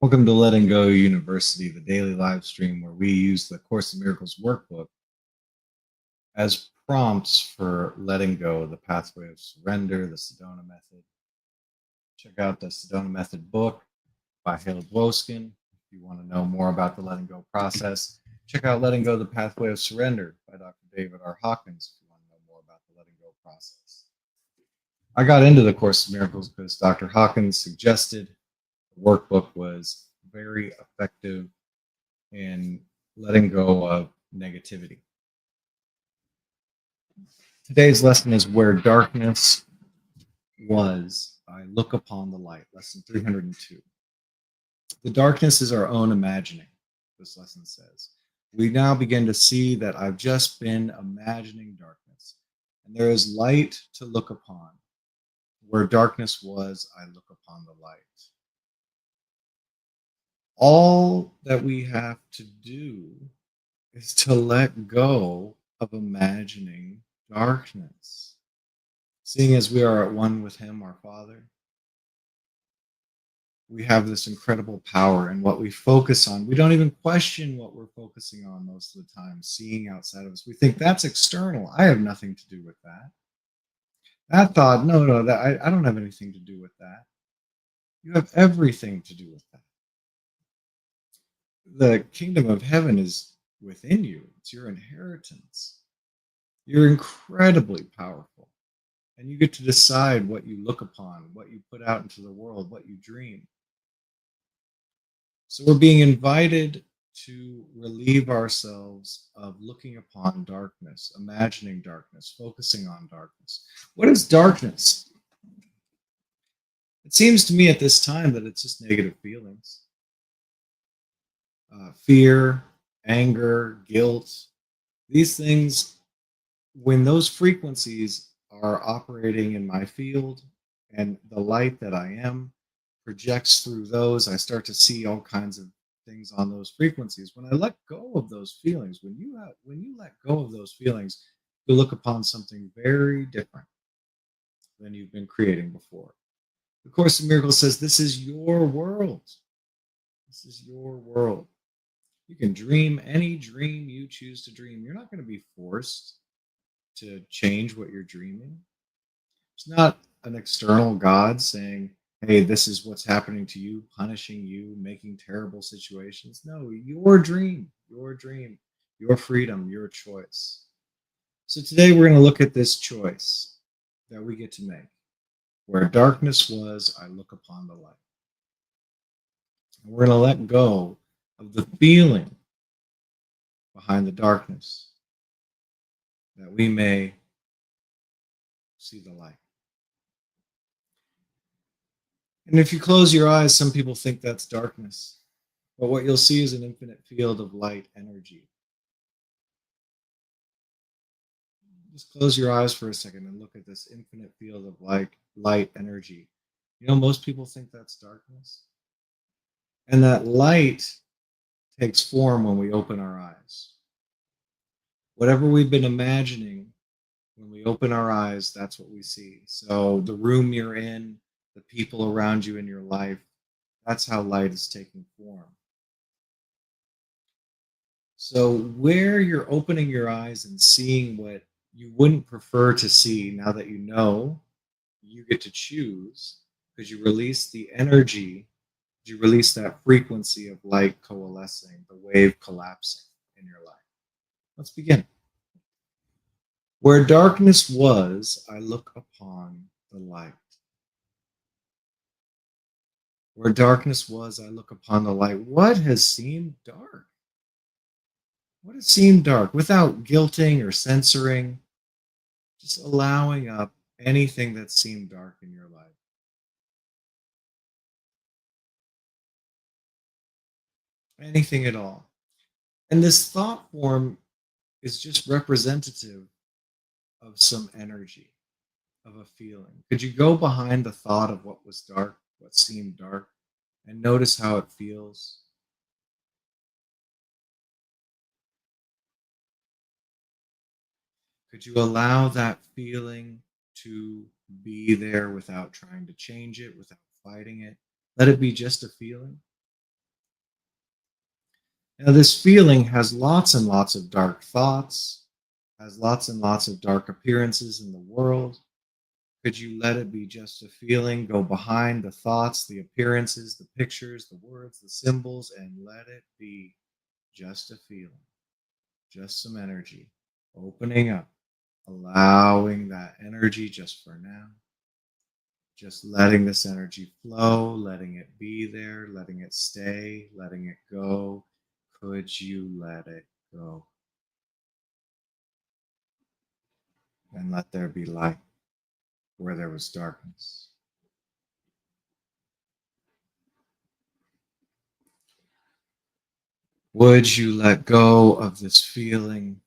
Welcome to Letting Go University, the daily live stream where we use the Course in Miracles workbook as prompts for letting go, the pathway of surrender, the Sedona Method. Check out the Sedona Method book by Hale, Dwoskin. If you want to know more about the letting go process, check out Letting Go, the Pathway of Surrender by Dr. R Hawkins if you want to know more about the letting go process. I got into the Course in Miracles because Dr. Hawkins suggested the workbook was very effective in letting go of negativity. Today's lesson is Where Darkness Was, I Look Upon the Light, lesson 302. The darkness is our own imagining, this lesson says. We now begin to see that I've just been imagining darkness, and there is light to look upon. Where darkness was, I look upon the light. All that we have to do is to let go of imagining darkness. Seeing as we are at one with Him, our Father, we have this incredible power, and what we focus on, we don't even question what we're focusing on most of the time, seeing outside of us. We think that's external. I have nothing to do with that. That thought, no, I don't have anything to do with that. You have everything to do with that. The kingdom of heaven is within you. It's your inheritance. You're incredibly powerful. And you get to decide what you look upon, what you put out into the world, what you dream. So we're being invited to relieve ourselves of looking upon darkness, imagining darkness, focusing on darkness. What is darkness? It seems to me at this time that it's just negative feelings. Fear, anger, guilt, these things, when those frequencies are operating in my field and the light that I am projects through those, I start to see all kinds of things on those frequencies. When I let go of those feelings, when you let go of those feelings, you look upon something very different than you've been creating before. The Course in Miracles says this is your world. This is your world. You can dream any dream you choose to dream. You're not going to be forced to change what you're dreaming. It's not an external God saying, hey, this is what's happening to you, punishing you, making terrible situations. No, your dream, your freedom, your choice. So today we're going to look at this choice that we get to make. Where darkness was, I look upon the light. And we're going to let go of the feeling behind the darkness that we may see the light. And if you close your eyes, some people think that's darkness. But what you'll see is an infinite field of light energy. Just close your eyes for a second and look at this infinite field of light energy. You know, most people think that's darkness. And that light takes form when we open our eyes. Whatever we've been imagining, when we open our eyes, that's what we see. So the room you're in, the people around you in your life, that's how light is taking form. So where you're opening your eyes and seeing what you wouldn't prefer to see, now that you know, you get to choose, because you release the energy, you release that frequency of light coalescing, the wave collapsing in your life. Let's begin. Where darkness was, I look upon the light. Where darkness was, I look upon the light. What has seemed dark? What has seemed dark? Without guilting or censoring, just allowing up anything that seemed dark in your life. Anything at all. And this thought form is just representative of some energy, of a feeling. Could you go behind the thought of what was dark, what seemed dark, and notice how it feels? Could you allow that feeling to be there without trying to change it, without fighting it? Let it be just a feeling. Now, this feeling has lots and lots of dark thoughts, has lots and lots of dark appearances in the world. Could you let it be just a feeling? Go behind the thoughts, the appearances, the pictures, the words, the symbols, and let it be just a feeling, just some energy, opening up, allowing that energy just for now, just letting this energy flow, letting it be there, letting it stay, letting it go. Could you let it go? And let there be light where there was darkness. Would you let go of this feeling,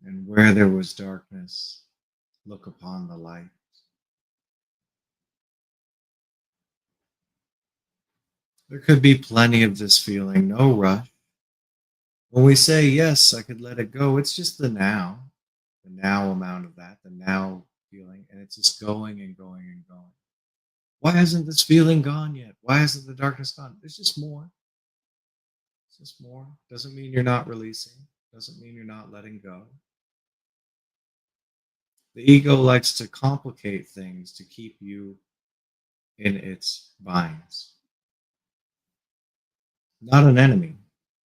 and where there was darkness, look upon the light? There could be plenty of this feeling, no rush. When we say, yes, I could let it go, it's just the now amount of that, the now feeling, and it's just going and going and going. Why hasn't this feeling gone yet? Why hasn't the darkness gone? There's just more. It's just more. Doesn't mean you're not releasing, doesn't mean you're not letting go. The ego likes to complicate things to keep you in its binds. Not an enemy,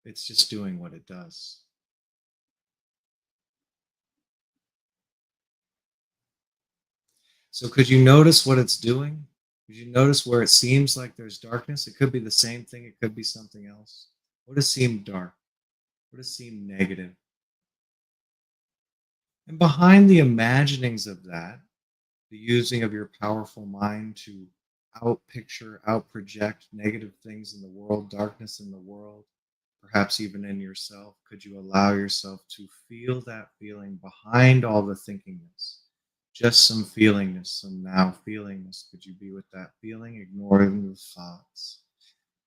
it's just doing what it does. So, could you notice what it's doing? Could you notice where it seems like there's darkness? It could be the same thing, it could be something else. What does seem dark? What does seem negative? And behind the imaginings of that, the using of your powerful mind to out picture, out project negative things in the world, darkness in the world, perhaps even in yourself, could you allow yourself to feel that feeling behind all the thinkingness? Just some feelingness, some now feelingness. Could you be with that feeling, ignoring the thoughts,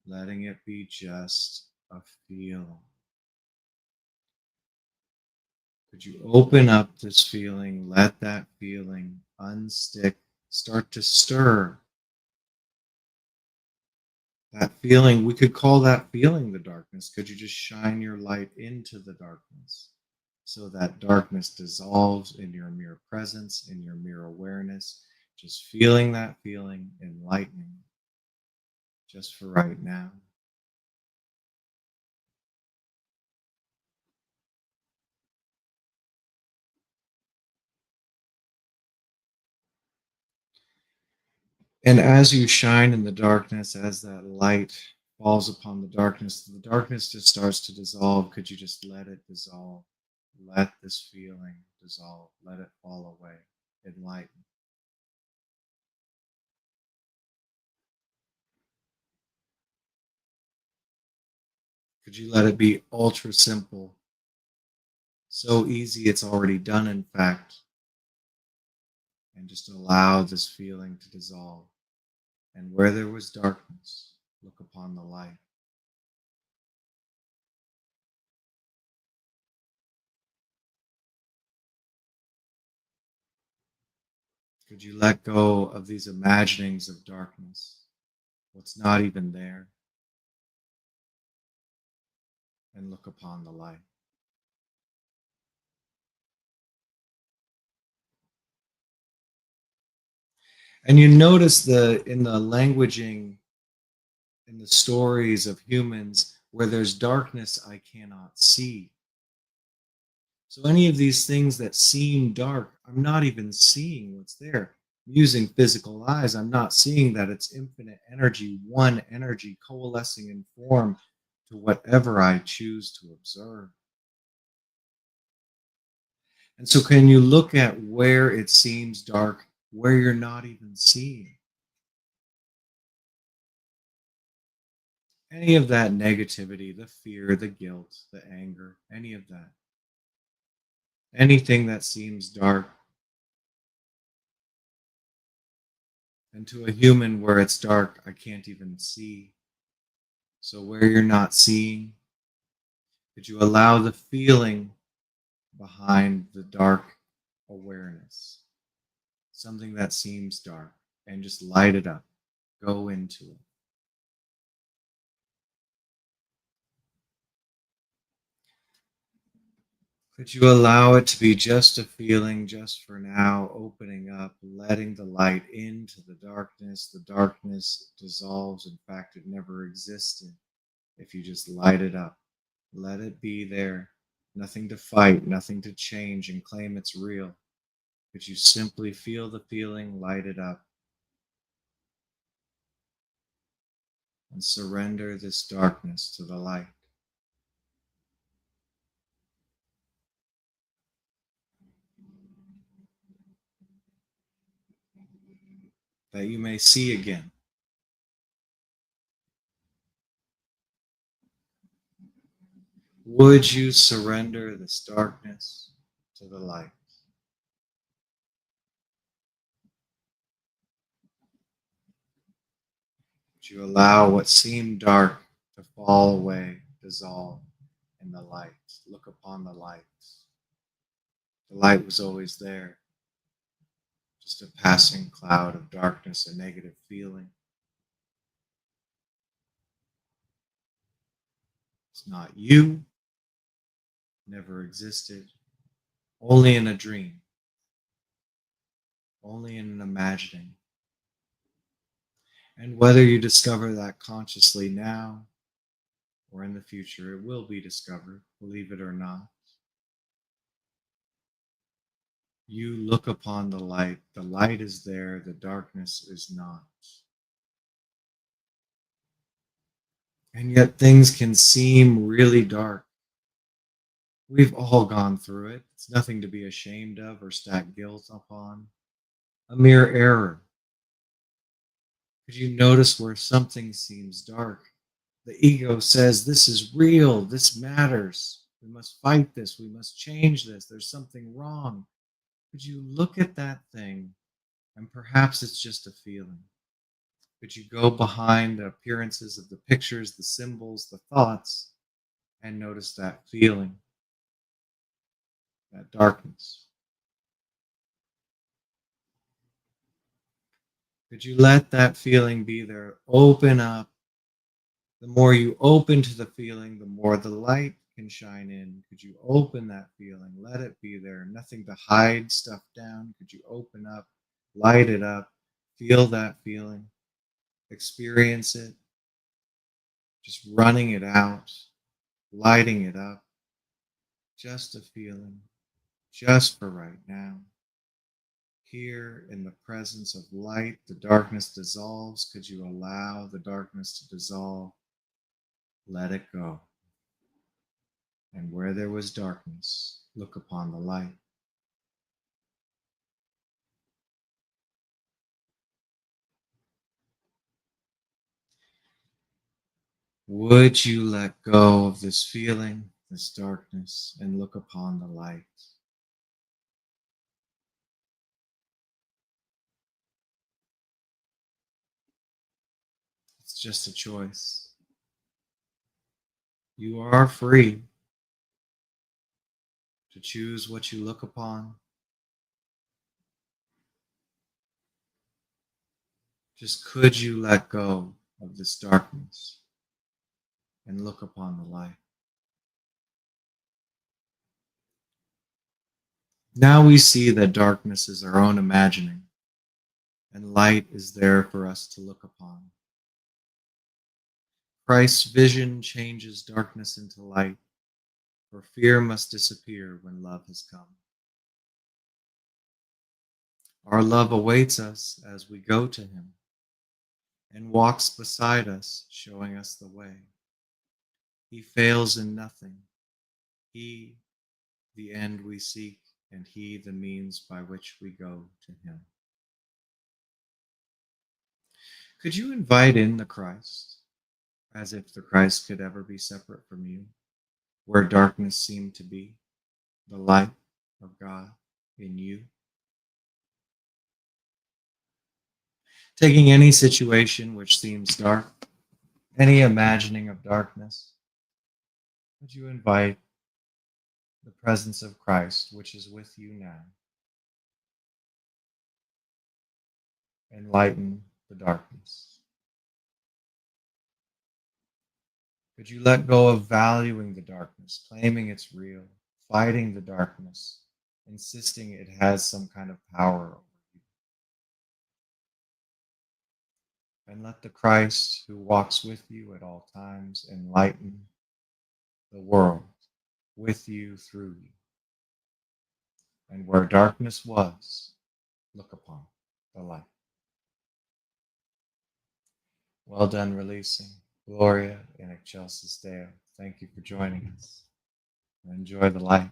letting it be just a feeling? Could you open up this feeling, let that feeling unstick, start to stir that feeling? We could call that feeling the darkness. Could you just shine your light into the darkness so that darkness dissolves in your mere presence, in your mere awareness, just feeling that feeling enlightening just for right now? And as you shine in the darkness, as that light falls upon the darkness just starts to dissolve. Could you just let it dissolve? Let this feeling dissolve. Let it fall away. Enlighten. Could you let it be ultra simple? So easy, it's already done, in fact. And just allow this feeling to dissolve. And where there was darkness, look upon the light. Could you let go of these imaginings of darkness, what's not even there, and look upon the light? And you notice in the languaging, in the stories of humans, where there's darkness, I cannot see. So any of these things that seem dark, I'm not even seeing what's there. Using physical eyes, I'm not seeing that it's infinite energy, one energy coalescing in form to whatever I choose to observe. And so, can you look at where it seems dark, where you're not even seeing any of that negativity, the fear, the guilt, the anger, any of that? Anything that seems dark, and to a human where it's dark, I can't even see. So, where you're not seeing, could you allow the feeling behind the dark awareness, something that seems dark, and just light it up, go into it? Could you allow it to be just a feeling, just for now, opening up, letting the light into the darkness? The darkness dissolves. In fact, it never existed. If you just light it up, let it be there. Nothing to fight, nothing to change and claim it's real. Could you simply feel the feeling, light it up, and surrender this darkness to the light? That you may see again. Would you surrender this darkness to the light? Would you allow what seemed dark to fall away, dissolve in the light? Look upon the light. The light was always there, just a passing cloud of darkness, a negative feeling. It's not you, never existed, only in a dream, only in an imagining. And whether you discover that consciously now or in the future, it will be discovered, believe it or not. You look upon the light is there, the darkness is not. And yet things can seem really dark. We've all gone through it. It's nothing to be ashamed of or stack guilt upon. A mere error. Could you notice where something seems dark? The ego says, this is real, this matters. We must fight this, we must change this, there's something wrong. Could you look at that thing, and perhaps it's just a feeling? Could you go behind the appearances of the pictures, the symbols, the thoughts, and notice that feeling, that darkness? Could you let that feeling be there? Open up. The more you open to the feeling, the more the light can shine in. Could you open that feeling? Let it be there. Nothing to hide stuff down. Could you open up, light it up, feel that feeling, experience it, just running it out, lighting it up, just a feeling, just for right now. Here in the presence of light, the darkness dissolves. Could you allow the darkness to dissolve? Let it go. And where there was darkness, look upon the light. Would you let go of this feeling, this darkness, and look upon the light? It's just a choice. You are free to choose what you look upon. Just could you let go of this darkness and look upon the light? Now we see that darkness is our own imagining, and light is there for us to look upon. Christ's vision changes darkness into light, for fear must disappear when love has come. Our love awaits us as we go to him and walks beside us, showing us the way. He fails in nothing. He, the end we seek, and he, the means by which we go to him. Could you invite in the Christ, as if the Christ could ever be separate from you, where darkness seemed to be, the light of God in you? Taking any situation which seems dark, any imagining of darkness, would you invite the presence of Christ, which is with you now, enlighten the darkness? Could you let go of valuing the darkness, claiming it's real, fighting the darkness, insisting it has some kind of power over you. And let the Christ who walks with you at all times enlighten the world with you, through you. And where darkness was, look upon the light. Well done releasing. Gloria in excelsis Deo. Thank you for joining us. Enjoy the light.